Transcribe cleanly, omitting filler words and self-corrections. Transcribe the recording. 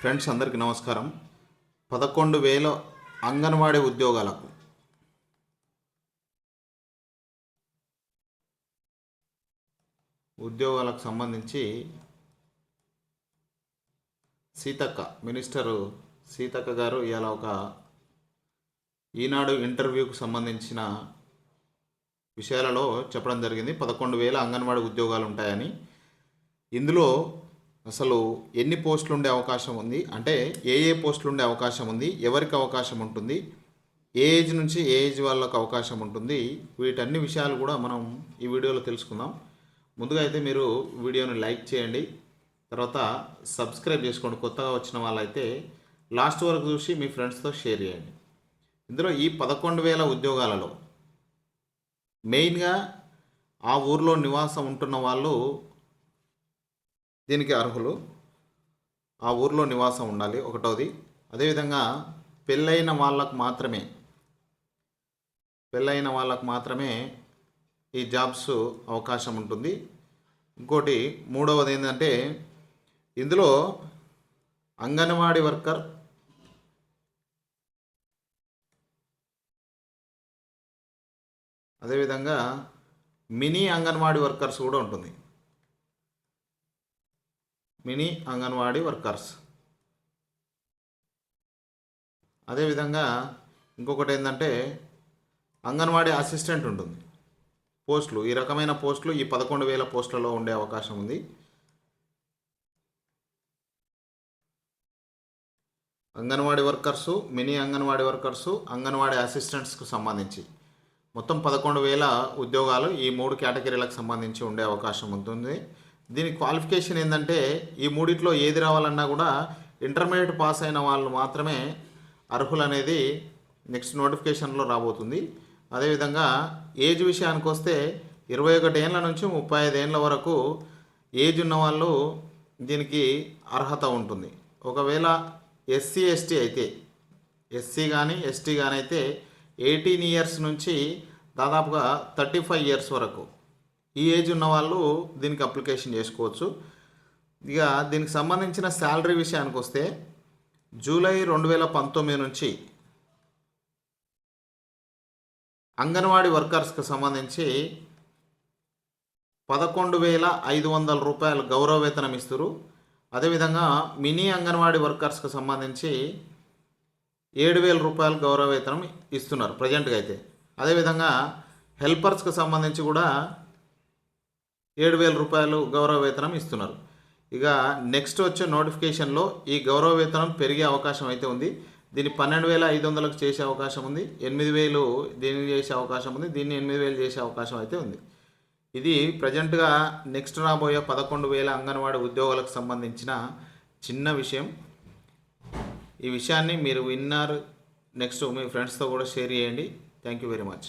Friends అందరికీ నమస్కారం. 11,000 అంగన్వాడీ ఉద్యోగాలకు సంబంధించి మినిస్టరు సీతక్క గారు ఇలా ఒక ఈనాడు ఇంటర్వ్యూకు సంబంధించిన విషయాలలో చెప్పడం జరిగింది. 11,000 అంగన్వాడీ ఉద్యోగాలు ఉంటాయని. ఇందులో అసలు ఎన్ని పోస్టులు ఉండే అవకాశం ఉంది, అంటే ఏ పోస్టులు ఉండే అవకాశం ఉంది, ఎవరికి అవకాశం ఉంటుంది, ఏ ఏజ్ నుంచి ఏ ఏజ్ వాళ్ళకు అవకాశం ఉంటుంది, వీటన్ని విషయాలు కూడా మనం ఈ వీడియోలో తెలుసుకుందాం. ముందుగా అయితే మీరు వీడియోని లైక్ చేయండి, తర్వాత సబ్స్క్రైబ్ చేసుకోండి. కొత్తగా వచ్చిన వాళ్ళైతే లాస్ట్ వరకు చూసి మీ ఫ్రెండ్స్తో షేర్ చేయండి. ఇందులో ఈ 11,000 ఉద్యోగాలలో మెయిన్గా ఆ ఊర్లో నివాసం ఉంటున్న వాళ్ళు దీనికి అర్హులు. ఆ ఊర్లో నివాసం ఉండాలి ఒకటోది. అదేవిధంగా పెళ్ళైన వాళ్ళకు మాత్రమే ఈ జాబ్స్ అవకాశం ఉంటుంది. ఇంకోటి మూడవది ఏంటంటే ఇందులో అంగన్వాడీ వర్కర్, అదేవిధంగా మినీ అంగన్వాడీ వర్కర్స్ కూడా ఉంటుంది. మినీ అంగన్వాడీ వర్కర్స్, అదేవిధంగా ఇంకొకటి ఏంటంటే అంగన్వాడీ అసిస్టెంట్ ఉంటుంది. పోస్టులు, ఈ రకమైన పోస్టులు ఈ 11,000 పోస్టులలో ఉండే అవకాశం ఉంది. Anganwadi workers, mini Anganwadi workers, Anganwadi అసిస్టెంట్స్కు సంబంధించి మొత్తం 11,000 ఉద్యోగాలు ఈ 3 కేటగిరీలకు సంబంధించి ఉండే అవకాశం ఉంటుంది. దీని క్వాలిఫికేషన్ ఏంటంటే ఈ మూడిట్లో ఏది రావాలన్నా కూడా ఇంటర్మీడియట్ పాస్ అయిన వాళ్ళు మాత్రమే అర్హులు అనేది నెక్స్ట్ నోటిఫికేషన్లో రాబోతుంది. అదేవిధంగా ఏజ్ విషయానికి వస్తే 21 ఏళ్ళ నుంచి 35 ఏళ్ళ వరకు ఏజ్ ఉన్న వాళ్ళు దీనికి అర్హత ఉంటుంది. ఒకవేళ ఎస్సీ ఎస్టీ అయితే, ఎస్సీ కానీ ఎస్టీ కానీ అయితే 18 ఇయర్స్ నుంచి దాదాపుగా 35 ఇయర్స్ వరకు ఈ ఏజ్ ఉన్న వాళ్ళు దీనికి అప్లికేషన్ చేసుకోవచ్చు. ఇక దీనికి సంబంధించిన శాలరీ విషయానికి వస్తే జూలై 2019 నుంచి అంగన్వాడీ వర్కర్స్కి సంబంధించి 11,500 రూపాయలు గౌరవ వేతనం ఇస్తారు. అదేవిధంగా మినీ అంగన్వాడీ వర్కర్స్కి సంబంధించి 7,000 రూపాయలు గౌరవ వేతనం ఇస్తున్నారు ప్రజెంట్గా అయితే. అదేవిధంగా హెల్పర్స్కి సంబంధించి కూడా 7,000 రూపాయలు గౌరవ వేతనం ఇస్తున్నారు. ఇక నెక్స్ట్ వచ్చే నోటిఫికేషన్లో ఈ గౌరవ వేతనం పెరిగే అవకాశం అయితే ఉంది. దీన్ని 12,500కు చేసే అవకాశం ఉంది, 8,000 దీన్ని చేసే అవకాశం ఉంది, దీన్ని 8,000 చేసే అవకాశం అయితే ఉంది. ఇది ప్రజెంట్గా నెక్స్ట్ రాబోయే 11,000 అంగన్వాడీ ఉద్యోగాలకు సంబంధించిన చిన్న విషయం. ఈ విషయాన్ని మీరు విన్నారు, నెక్స్ట్ మీ ఫ్రెండ్స్తో కూడా షేర్ చేయండి. Thank you very much.